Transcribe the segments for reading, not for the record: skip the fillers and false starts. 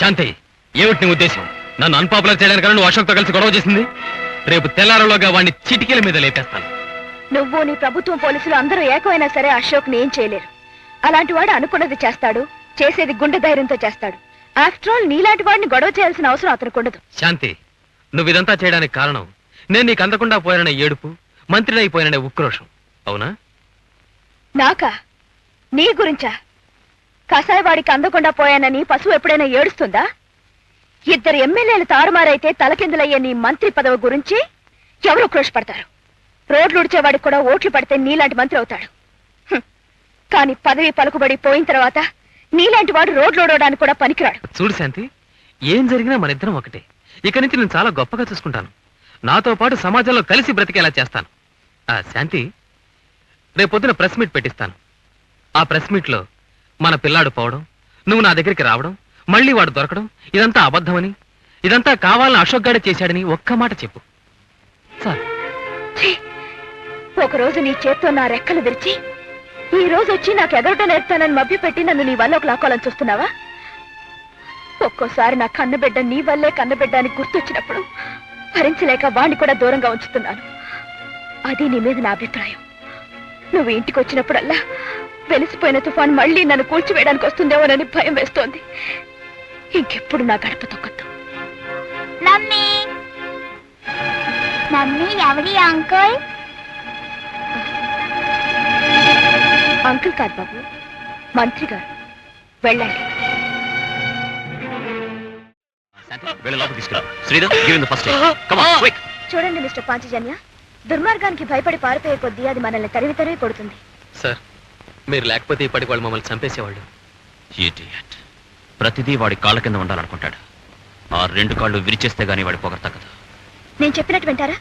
శాంతి, ఏమిటి నీ ఉద్దేశం? నన్ను అన్పాపులర్ చేయడానికి నువ్వు అశోక్తో కలిసి గొడవ చేసింది? రేపు తెల్లారలోగా వాడిని చిటికీల మీద లేపేస్తాను. నువ్వు నీ ప్రభుత్వం పోలీసులు అందరూ ఏకమైనా సరే అశోక్ని ఏం చేయలేరు. అలాంటి వాడు అనుకున్నది చేస్తాడు, చేసేది గుండె ధైర్యంతో చేస్తాడు. ఆఫ్టర్ ఆల్ నీలాంటి వాడిని గొడవ చేయాల్సిన అవసరం అతనికి ఉండదు. శాంతి, నువ్వు ఇదంతా చేయడానికి కారణం నేను నీకు అందకుండా పోయాననే ఏడుపు, మంత్రినైపోయాననే ఉక్రోషం, అవునా? నాకా? నీ గురించా? కసాయవాడికి అందకుండా పోయానని పశువు ఎప్పుడైనా ఏడుస్తుందా? ఇద్దరు ఎమ్మెల్యేలు తారుమారైతే తలకిందులయ్యే నీ మంత్రి పదవి గురించి ఎవరు క్రోషపడతారు? రోడ్లు ఉడిచేవాడికి కూడా ఓట్లు పడితే నీలాంటి మంత్రి అవుతాడు. కానీ పదవి పలుకుబడి పోయిన తర్వాత నీలాంటి వాడు రోడ్లు ఓడడానికి కూడా పనికిరాడు. చూడు శాంతి, ఏం జరిగినా మన ఇద్దరం ఒకటే. ఇక నుంచి నేను చాలా గొప్పగా చూసుకుంటాను. నాతో పాటు సమాజంలో కలిసి బ్రతికేలా చేస్తాను. శాంతి, రేపొద్దున ప్రెస్ మీట్ పెట్టిస్తాను. ఆ ప్రెస్ మీట్ లో మన పిల్లాడు పోవడం, నువ్వు నా దగ్గరికి రావడం, మళ్ళీ వాడు దొరకడం, ఇదంతా అబద్ధమని, ఇదంతా కావాలని అశోక్ గాడే చేశాడని ఒక్క మాట చెప్పు సార్. ఒకరోజు నీ చేత్తో నా రెక్కలు విరిచి ఈ రోజు వచ్చి నాకు ఎగరటం నేర్పుతానని మభ్యపెట్టి నన్ను నీ వల్ల ఒక లాక్కోవాలని చూస్తున్నావా? ఒక్కోసారి నా కన్నబిడ్డ నీ వల్లే కన్నబిడ్డ అని గుర్తొచ్చినప్పుడు భరించలేక వాణ్ణి కూడా దూరంగా ఉంచుతున్నాను. అది నీ మీద నా అభిప్రాయం. నువ్వు ఇంటికి వచ్చినప్పుడల్లా వెలిసిపోయిన తుఫాన్ మళ్ళీ నన్ను కూల్చివేయడానికి వస్తుందేమోనని భయం వేస్తోంది. ఇంకెప్పుడు నా గడప తొక్కద్దు. అంకుల్ అంకుల్ కాదు బాబు, మంత్రి గారు. వెళ్ళండి. చూడండి మిస్టర్ పాంచజన్య, దుర్మార్గానికి భయపడి పారిపోయే కొద్దీ అది మనల్ని తరివి తరివి కొడుతుంది. సార్, మీరు లేకపోతే ఇప్పటికి వాళ్ళు మమ్మల్ని చంపేసేవాళ్ళు. ప్రతిదీ వాడి కాళ్ళ కింద ఉండాలనుకుంటాడు. ఆ రెండు కాళ్ళు విరిచేస్తే గానీ వాడి పొగరు తగ్గదు. నేను చెప్పినట్టు వింటారా?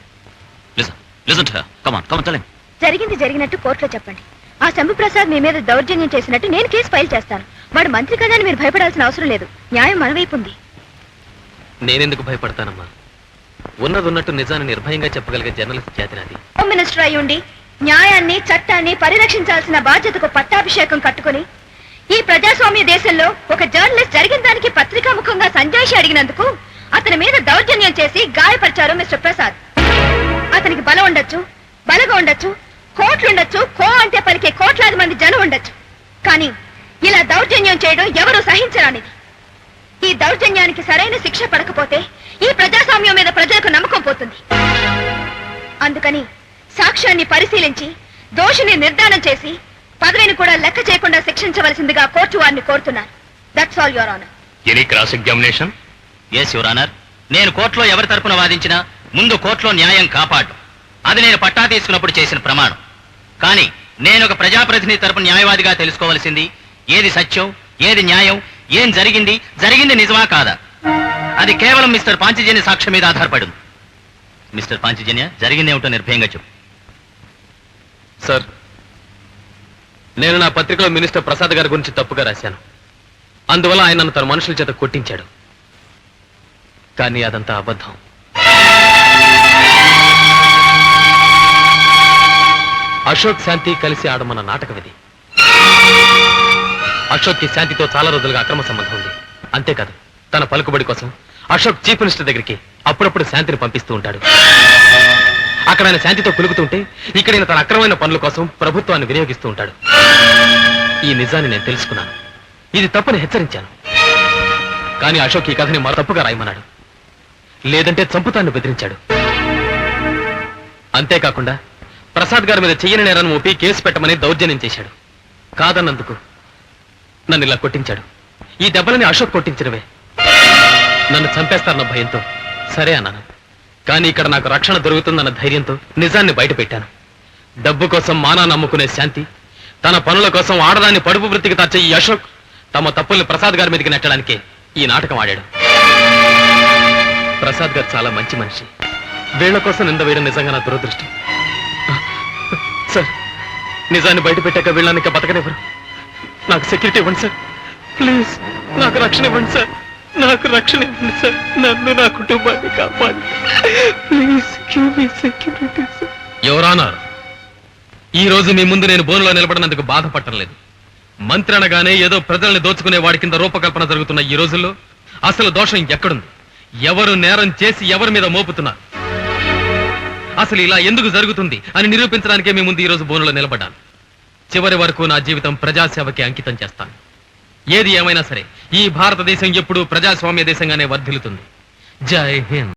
జరిగింది జరిగినట్టు కోర్టులో చెప్పండి. ఆ శంభుప్రసాద్ మీ మీద దౌర్జన్యం చేసినట్టు నేను కేసు ఫైల్ చేస్తాను. వాడు మంత్రి కదా అని మీరు భయపడాల్సిన అవసరం లేదు. న్యాయం మన వైపు ఉంది. నేనెందుకు భయపడతానమ్మా? ఉన్నది ఉన్నట్టు నిజాన్ని నిర్భయంగా చెప్పగలిగే జర్నలిస్ట్ జాతి నాది. హోమ్ మినిస్టర్ అయ్యుండి న్యాయాన్ని చట్టాన్ని పరిరక్షించాల్సిన బాధ్యతకు పట్టాభిషేకం కట్టుకుని ఈ ప్రజాస్వామ్య దేశంలో ఒక జర్నలిస్ట్ జరిగిన దానికి పత్రికాముఖంగా సంజాయిషి అడిగినందుకు అతని మీద దౌర్జన్యం చేసి గాయపరిచారు మిస్టర్ ప్రసాద్. అతనికి బలం ఉండొచ్చు, బలగా ఉండొచ్చు, కోట్లుండొచ్చు, కో అంటే పలికే కోట్లాది మంది జనం ఉండొచ్చు. కానీ ఇలా దౌర్జన్యం చేయడం ఎవరూ సహించరానిది. ఈ దౌర్జన్యానికి సరైన శిక్ష పడకపోతే ఈ ప్రజాస్వామ్యం మీద ప్రజలకు నమ్మకం పోతుంది. అందుకని సాక్ష్యాన్ని పరిశీలించి దోషిని నిర్ధారణ చేసి పదవిని కూడా లెక్క చేయకుండా శిక్షించవలసిందిగా కోర్టు వారిని కోరుతున్నారు. That's all your honour. Any cross examination? yes your honour. నేను కోర్టులో ఎవరి తరపున వాదించినా ముందు కోర్టులో న్యాయం కాపాడు. అది నేను పట్టా తీసుకున్నప్పుడు చేసిన ప్రమాణం. కానీ నేను ఒక ప్రజాప్రతినిధి తరపున న్యాయవాదిగా తెలుసుకోవలసింది ఏది సత్యం, ఏది న్యాయం, ఏం జరిగింది, జరిగింది నిజమా కాదా, అది కేవలం మిస్టర్ పాంచజన్య సాక్ష్యం మీద ఆధారపడింది. మిస్టర్ పాంచజన్య, జరిగిందేమిటో నిర్భయంగా చెప్పు. సార్, నేను నా పత్రికలో మినిస్టర్ ప్రసాద్ గారి గురించి తప్పుగా రాశాను. అందువల్ల ఆయన నన్ను తన మనుషుల చేత కొట్టించాడు. కానీ అదంతా అబద్ధం. అశోక్ శాంతి కలిసి ఆడమన్న నాటకం ఇది. అశోక్ కి శాంతితో చాలా రోజులుగా అక్రమ సంబంధం ఉంది. అంతేకాదు, తన పలుకుబడి కోసం అశోక్ చీఫ్ మినిస్టర్ దగ్గరికి అప్పుడప్పుడు శాంతిని పంపిస్తూ ఉంటాడు. అక్కడ ఆయన శాంతితో కులుకుతుంటే ఇక్కడ తన అక్రమమైన పనుల కోసం ప్రభుత్వాన్ని వినియోగిస్తూ ఉంటాడు. ఈ నిజాన్ని నేను తెలుసుకున్నాను. ఇది తప్పని హెచ్చరించాను. కానీ అశోక్ ఈ కథని మరో తప్పుగా రాయమన్నాడు. లేదంటే చంపుతాన్ని బెదిరించాడు. అంతేకాకుండా ప్రసాద్ గారి మీద చెయ్యని నేరాన్ని మోపి కేసు పెట్టమని దౌర్జన్యం చేశాడు. కాదన్నందుకు నన్ను ఇలా కొట్టించాడు. ఈ దెబ్బలని అశోక్ కొట్టించినవే. నన్ను చంపేస్తారన్న భయంతో సరే అన్నాను. కానీ ఇక్కడ నాకు రక్షణ దొరుకుతుందన్న ధైర్యంతో నిజాన్ని బయట పెట్టాను. డబ్బు కోసం మానాన్ని అమ్ముకునే శాంతి, తన పనుల కోసం ఆడదాన్ని పడుపు వృత్తికి తెచ్చే ఈ అశోక్ తమ తప్పుల్ని ప్రసాద్ గారి మీదకి నెట్టడానికి ఈ నాటకం ఆడాడు. ప్రసాద్ గారు చాలా మంచి మనిషి. వీళ్ల కోసం నింద వేయడం నిజంగా నా దురదృష్టం. సార్, నిజాన్ని బయట పెట్టాక వీళ్ళని ఇంకా బతకనివ్వరు. నాకు సెక్యూరిటీ ఇవ్వండి సార్, ప్లీజ్. నాకు రక్షణ ఇవ్వండి సార్, నాకు రక్షణ ఇవ్వండి సార్. నన్ను నా కుటుంబాన్ని కాపాడి please give me security sir. Your honour, ఈ రోజు మీ ముందు నేను బోనులో నిలబడినందుకు బాధపడటం లేదు. మంత్రి అనగానే ఏదో ప్రజల్ని దోచుకునే వాడి కింద రూపకల్పన జరుగుతున్న ఈ రోజుల్లో అసలు దోషం ఎక్కడుంది? ఎవరు నేరం చేసి ఎవరి మీద మోపుతున్నారు? అసలు ఇలా ఎందుకు జరుగుతుంది అని నిరూపించడానికే మీ ముందు ఈ రోజు బోనులో నిలబడ్డాను. చివరి వరకు నా జీవితం ప్రజాసేవకి అంకితం చేస్తాను. ఏది ఏమైనా సరే ఈ భారతదేశం ఎప్పుడూ ప్రజాస్వామ్య దేశంగానే వర్ధిల్లుతుంది. జై హింద్.